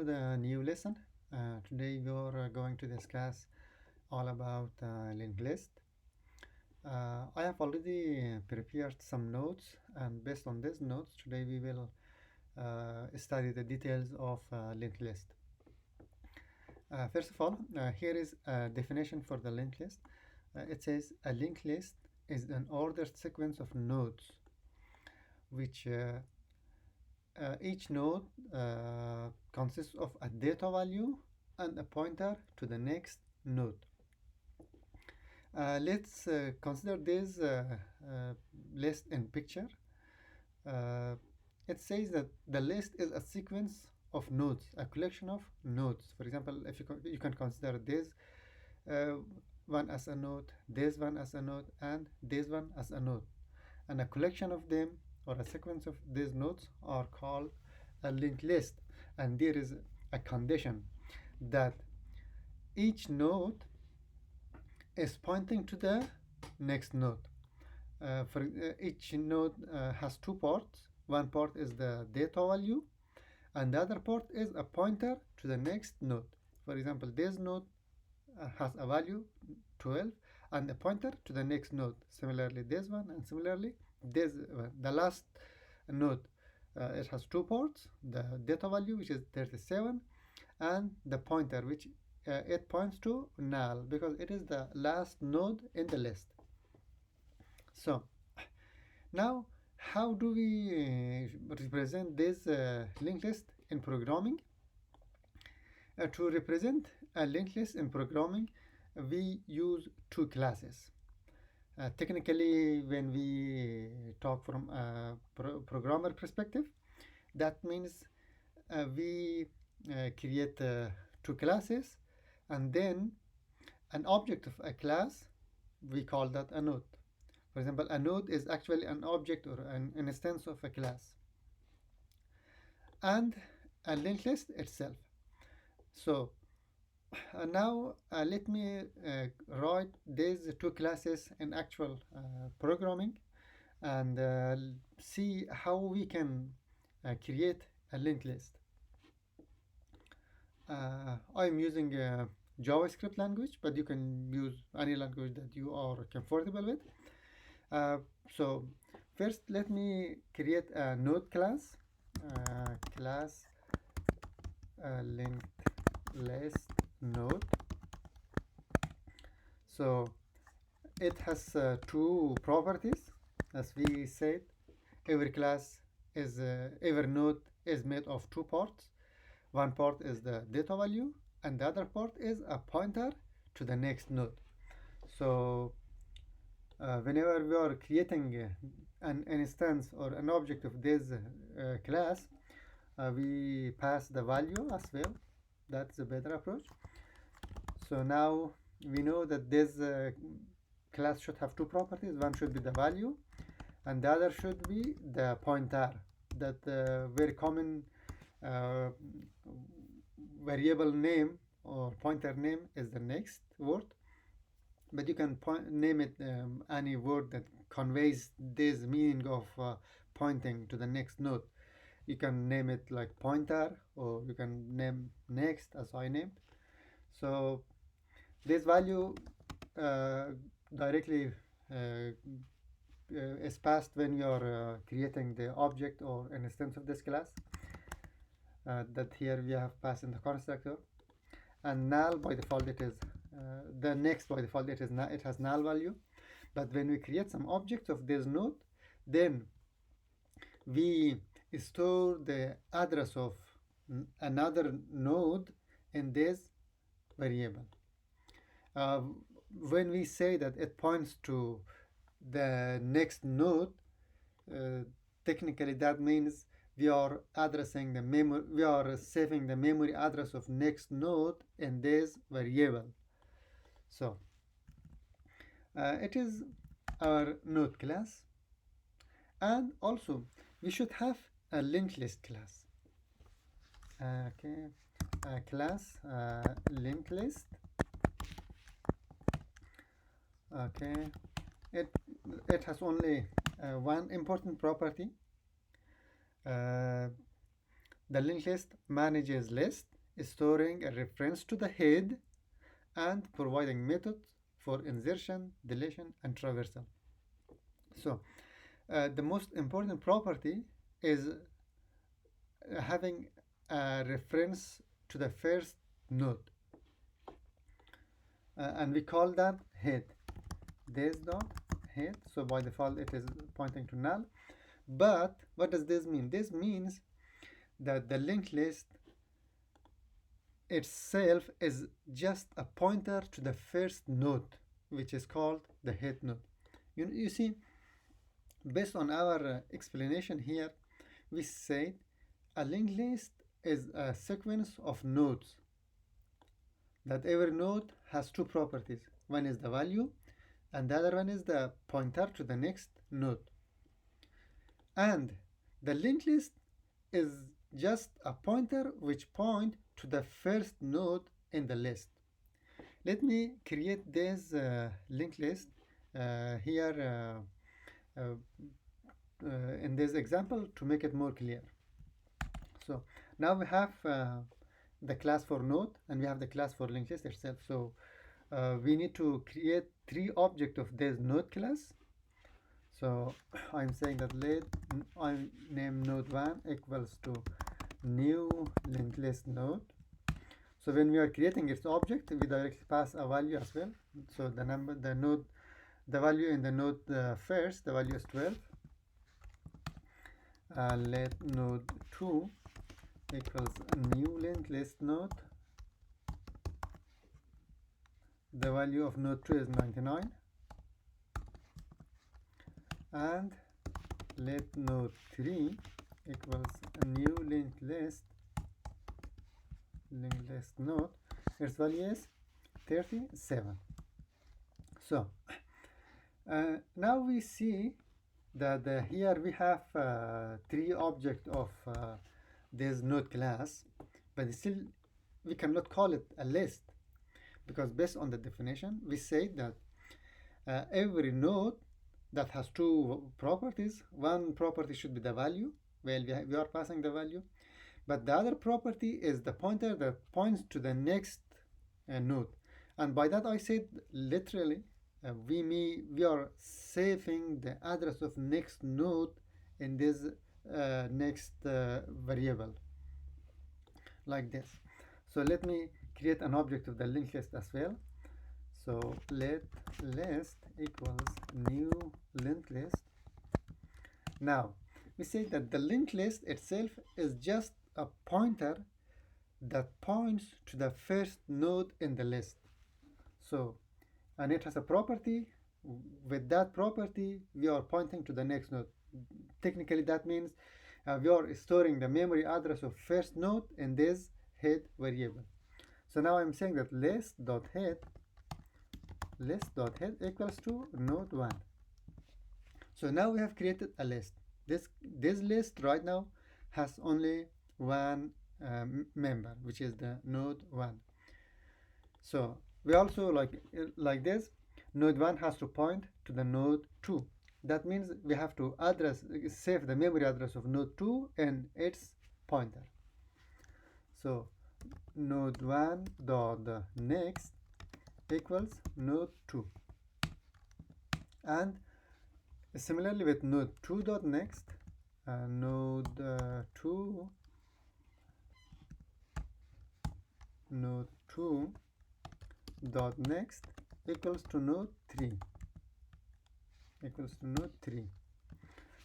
The new lesson. Today we are going to discuss all about linked list. I have already prepared some notes, and based on these notes, today we will study the details of linked list. First of all, here is a definition for the linked list. It says a linked list is an ordered sequence of nodes, which each node consists of a data value and a pointer to the next node. Let's consider this list in picture. Uh, it says that the list is a sequence of nodes, a collection of nodes. For example, if you can consider this uh, one as a node, this one as a node, and this one as a node. And a collection of them or a sequence of these nodes are called a linked list. And there is a condition that each node is pointing to the next node. For each node has two ports. One port is the data value, and the other port is a pointer to the next node. For example, this node has a value 12 and a pointer to the next node. Similarly, this one, and similarly, this the last node. It has two ports: the data value, which is 37, and the pointer, which it points to null because it is the last node in the list. So now, how do we represent this linked list in programming? To represent a linked list in programming, we use two classes. Technically, when we talk from a programmer perspective, that means we create two classes, and then an object of a class, we call that a node. For example, a node is actually an object or an instance of a class, and a linked list itself. So now let me write these two classes in actual programming and see how we can create a linked list. I'm using JavaScript language, but you can use any language that you are comfortable with. So first, let me create a node class, class linked list node. So it has two properties, as we said. Every class is every node is made of two parts. One part is the data value, and the other part is a pointer to the next node. So whenever we are creating an instance or an object of this class, we pass the value as well. That's a better approach. So now we know that this class should have two properties. One should be the value, and the other should be the pointer. That very common variable name or pointer name is the next word, but you can name it any word that conveys this meaning of pointing to the next node. You can name it like pointer, or you can name next as I named. So this value directly is passed when you are creating the object or an instance of this class. That here we have passed in the constructor, and null by default it is the next by default it has null value. But when we create some objects of this node, then we store the address of another node in this variable. When we say that it points to the next node, technically that means we are addressing the memory, we are saving the memory address of next node in this variable. So it is our node class, and also we should have a linked list class. Okay, class linked list. Okay, it has only one important property. The linked list manages list, storing a reference to the head, and providing methods for insertion, deletion, and traversal. So, the most important property is having a reference to the first node, and we call that head. This dot head. So by default, it is pointing to null. But what does this mean? This means that the linked list itself is just a pointer to the first node, which is called the head node. You see, based on our explanation here, we said a linked list is a sequence of nodes, that every node has two properties. One is the value, and the other one is the pointer to the next node. And the linked list is just a pointer which point to the first node in the list. Let me create this linked list here in this example to make it more clear. So now we have the class for node, and we have the class for linked list itself. So we need to create three objects of this node class. So I'm saying that let I name node1 equals to new linked list node. So when we are creating its object, we directly pass a value as well. So the value in the node first, the value is 12. Let node2 equals a new linked list node. The value of node2 is 99. And let node3 equals a new linked list node. Its value is 37. So now we see that here we have three objects of this node class, but still we cannot call it a list, because based on the definition we say that every node that has two properties, one property should be the value, well we are passing the value, but the other property is the pointer that points to the next node. And by that I said literally we are saving the address of next node in this next variable, like this. So let me create an object of the linked list as well. So let list equals new linked list. Now we say that the linked list itself is just a pointer that points to the first node in the list. So, and it has a property. With that property, we are pointing to the next node. Technically, that means we are storing the memory address of first node in this head variable. So now I'm saying that list.head equals to node1. So now we have created a list. This list right now has only one member, which is the node1. So we also like this, node1 has to point to the node2. That means we have to save the memory address of node2 and its pointer. So node1 dot next equals node2, and similarly with node2 dot next, node2 dot next equals to node3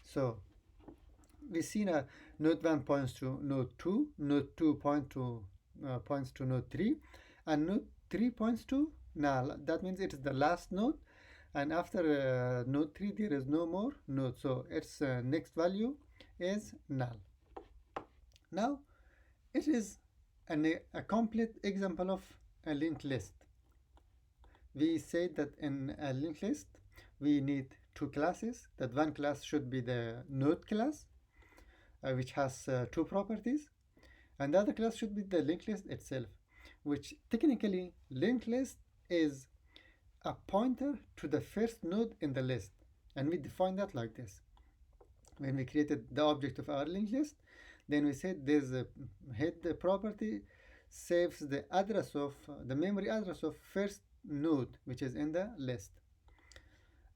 So we see now node1 points to node2, node2 points to node3, and node3 points to null. That means it is the last node, and after node3 there is no more node, so its next value is null. Now it is a complete example of a linked list. We said that in a linked list we need two classes. That one class should be the node class, which has two properties, and the other class should be the linked list itself, which technically linked list is a pointer to the first node in the list, and we define that like this. When we created the object of our linked list, Then we said this head property saves the address of the memory address of first node which is in the list.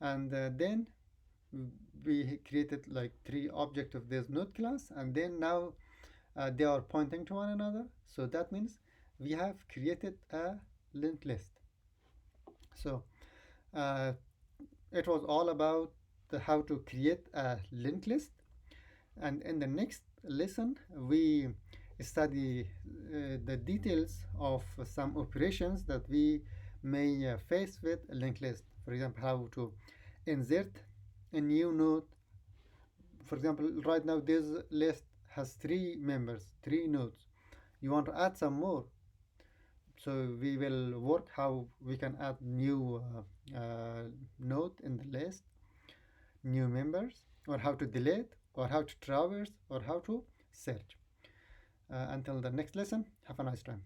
And then we created like three objects of this node class, and then now they are pointing to one another. So that means we have created a linked list. So uh, it was all about how to create a linked list. And in the next lesson, we study the details of some operations that we may face with a linked list. For example, how to insert a new node. For example, right now this list has three members, three nodes. You want to add some more. So we will work how we can add new node in the list, new members, or how to delete, or how to traverse, or how to search. Until the next lesson, have a nice time.